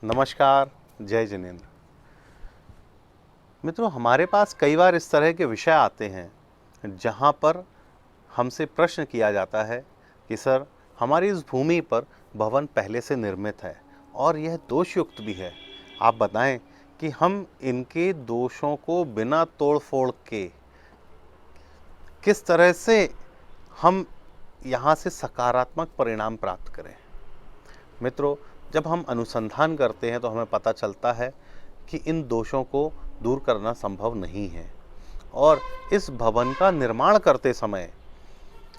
नमस्कार, जय जिनेंद्र। मित्रों, हमारे पास कई बार इस तरह के विषय आते हैं जहां पर हमसे प्रश्न किया जाता है कि सर, हमारी इस भूमि पर भवन पहले से निर्मित है और यह दोषयुक्त भी है। आप बताएं कि हम इनके दोषों को बिना तोड़ फोड़ के किस तरह से हम यहाँ से सकारात्मक परिणाम प्राप्त करें। मित्रों, जब हम अनुसंधान करते हैं तो हमें पता चलता है कि इन दोषों को दूर करना संभव नहीं है और इस भवन का निर्माण करते समय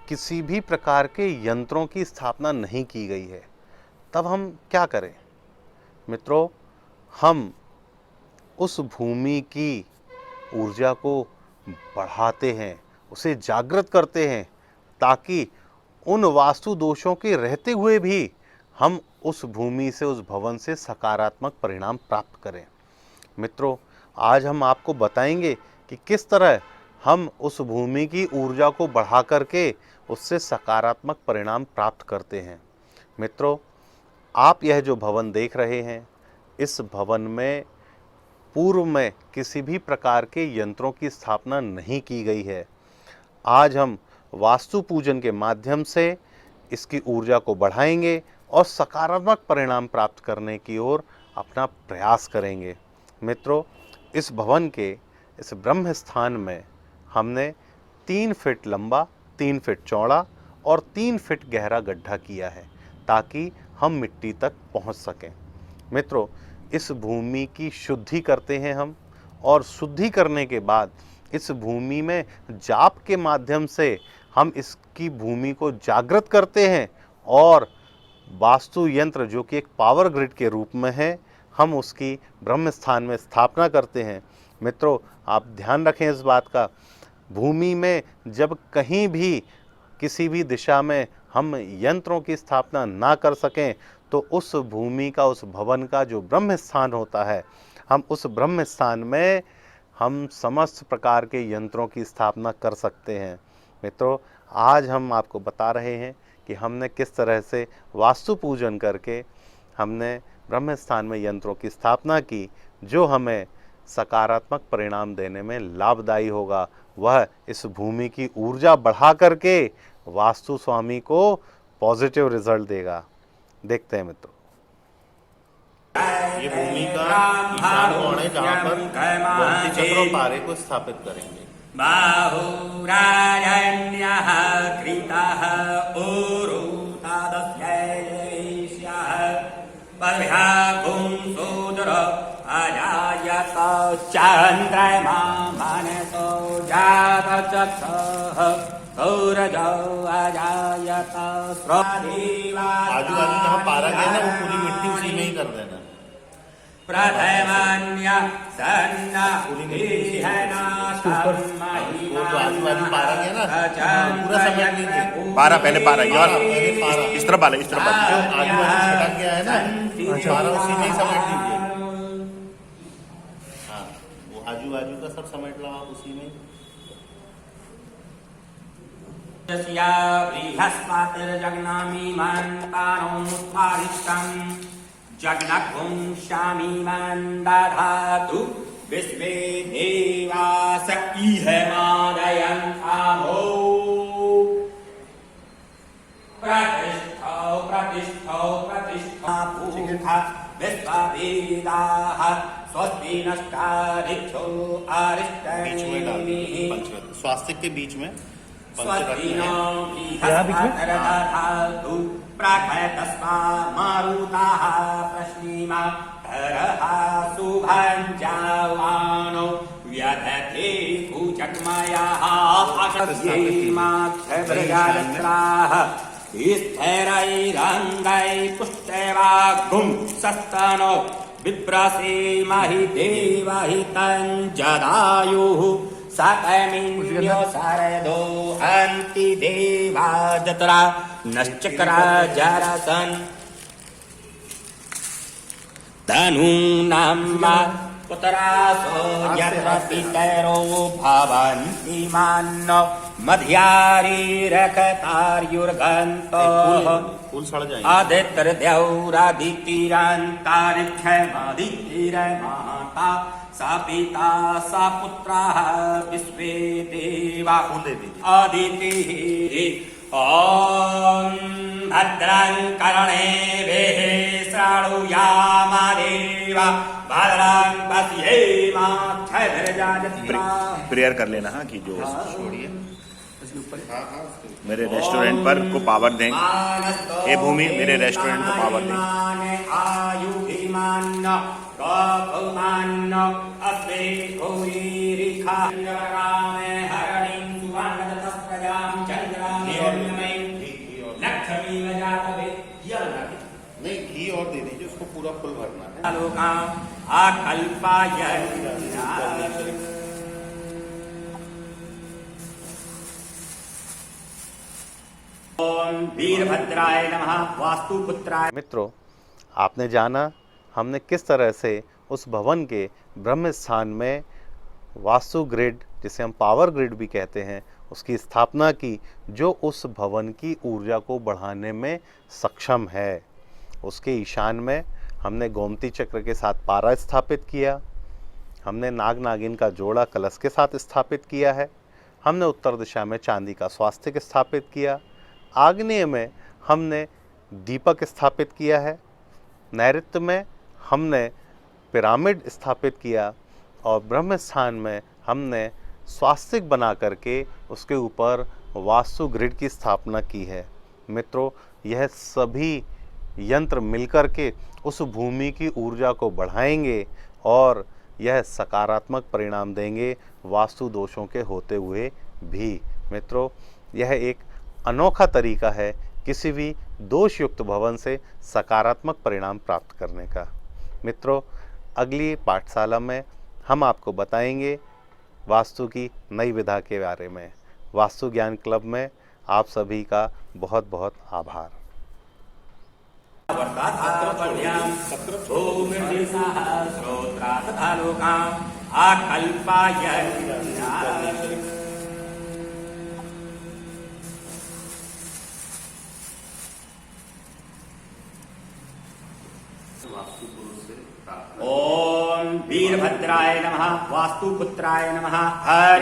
किसी भी प्रकार के यंत्रों की स्थापना नहीं की गई है। तब हम क्या करें? मित्रों, हम उस भूमि की ऊर्जा को बढ़ाते हैं, उसे जागृत करते हैं ताकि उन वास्तु दोषों के रहते हुए भी हम उस भूमि से, उस भवन से सकारात्मक परिणाम प्राप्त करें। मित्रों, आज हम आपको बताएंगे कि किस तरह हम उस भूमि की ऊर्जा को बढ़ा करके उससे सकारात्मक परिणाम प्राप्त करते हैं। मित्रों, आप यह जो भवन देख रहे हैं, इस भवन में पूर्व में किसी भी प्रकार के यंत्रों की स्थापना नहीं की गई है। आज हम वास्तु पूजन के माध्यम से इसकी ऊर्जा को बढ़ाएंगे और सकारात्मक परिणाम प्राप्त करने की ओर अपना प्रयास करेंगे। मित्रों, इस भवन के इस ब्रह्म स्थान में हमने 3 फीट लंबा, 3 फीट चौड़ा और 3 फीट गहरा गड्ढा किया है ताकि हम मिट्टी तक पहुंच सकें। मित्रों, इस भूमि की शुद्धि करते हैं हम, और शुद्धि करने के बाद इस भूमि में जाप के माध्यम से हम इसकी भूमि को जागृत करते हैं और वास्तु यंत्र जो कि एक पावर ग्रिड के रूप में है, हम उसकी ब्रह्म स्थान में स्थापना करते हैं। मित्रों, आप ध्यान रखें इस बात का, भूमि में जब कहीं भी किसी भी दिशा में हम यंत्रों की स्थापना ना कर सकें तो उस भूमि का, उस भवन का जो ब्रह्म स्थान होता है, हम उस ब्रह्म स्थान में हम समस्त प्रकार के यंत्रों की स्थापना कर सकते हैं। मित्रों, आज हम आपको बता रहे हैं कि हमने किस तरह से वास्तु पूजन करके हमने ब्रह्म स्थान में यंत्रों की स्थापना की जो हमें सकारात्मक परिणाम देने में लाभदायी होगा। वह इस भूमि की ऊर्जा बढ़ा करके वास्तु स्वामी को पॉजिटिव रिजल्ट देगा। देखते हैं मित्रों, ये भूमि का ईशान कोण है जहाँ पर गोमती चक्र और पारे को स्थापित करेंगे। बाहुराजन्यः कृतः उरुतादस्यैष्यः पर्याभुंसोदर अजायत चन्द्रमा मनसो जातचक्षुः सौरजो अजायत स्रदेवा। आजू बाजू जहाँ पारा गया ना, वो पूरी मिट्टी उसी में ही कर देना। प्रथमन्य सन्न वो तो आजू बाजू पारा गया ना, पूरा समेट लीजिए। पारा पहले पारा, ये वाला पारा इस तरफ वाला, इस तरफ वाला। जो आजू बाजू छटक गया है ना, पारा उसी में ही समेट लीजिए। हाँ, वो आजू बाजू का सब समेट लो आप उसी में। बृहस्पतिर्जग्नामि मन्तानोत्पादिष्टम् जग्नघुंशामि मन्दधातु विश्वे देवास इह मादयन्तामो। प्रतिष्ठौ प्रतिष्ठौ प्रतिष्ठा पूर्था विश्ववेदाः स्वस्ति नष्टारिक्षो अरिष्टनेमिः। स्वास्तिक के बीच में स्वस्तिनो प्रखतस्मा मारुताः प्रश्निमा धरः शुभञ्जावानो व्यधते कुचक्मयाः अशस्येमाक्षभृजात्राः स्थैरैरङ्गै पुष्टैवागुं सस्तनो बिभ्रसेमहि देवहितं जदायुः सकमिन्यो शारदो हन्ति देवा जत्रा नश्चक्रा जरसन् तनूनां पुत्रासो यत्र पितरो भवन्ति मान्नो मध्यारीरखतार्युर्गन्तः फूल सड़ जाएंगे। आदित्यर्द्यौरादितिरन्तारिक्षमादितिरमाता सा पिता सा पुत्राः विश्वे देवा आदितिः ॐ भद्रं कर्णेभिः शृणुयामदेवा भद्रं पश्येमाक्षभिर्यजत्रा। प्रेयर कर लेना हाँ कि जो मेरे रेस्टोरेंट पर को पावर दें। हे भूमि मेरे रेस्टोरेंट को पावर दें। आयुभिमान्न गौमान्न अस्मे गौरीरिखा रामे हरणिं सुवर्णदत्तप्रजां चन्द्रां लक्ष्मी जातवे नहीं घी और दे दीजिए, उसको पूरा फुल भरना है। लोकां आकल्पाय ओम वीरभद्राय नमः वास्तुपुत्राय। मित्रों, आपने जाना हमने किस तरह से उस भवन के ब्रह्म स्थान में वास्तु ग्रिड, जिसे हम पावर ग्रिड भी कहते हैं, उसकी स्थापना की, जो उस भवन की ऊर्जा को बढ़ाने में सक्षम है। उसके ईशान में हमने गोमती चक्र के साथ पारा स्थापित किया, हमने नाग नागिन का जोड़ा कलश के साथ स्थापित किया है, हमने उत्तर दिशा में चांदी का स्वास्तिक स्थापित किया, आग्नेय में हमने दीपक स्थापित किया है, नैऋत्य में हमने पिरामिड स्थापित किया और ब्रह्म स्थान में हमने स्वास्तिक बना करके उसके ऊपर वास्तु ग्रिड की स्थापना की है। मित्रों, यह सभी यंत्र मिलकर के उस भूमि की ऊर्जा को बढ़ाएंगे और यह सकारात्मक परिणाम देंगे वास्तु दोषों के होते हुए भी। मित्रों, यह एक अनोखा तरीका है किसी भी दोषयुक्त भवन से सकारात्मक परिणाम प्राप्त करने का। मित्रों, अगली पाठशाला में हम आपको बताएंगे वास्तु की नई विधा के बारे में। वास्तु ज्ञान क्लब में आप सभी का बहुत बहुत आभार। ओम वीरभद्राय नमः वास्तुपुत्राय नमः हरि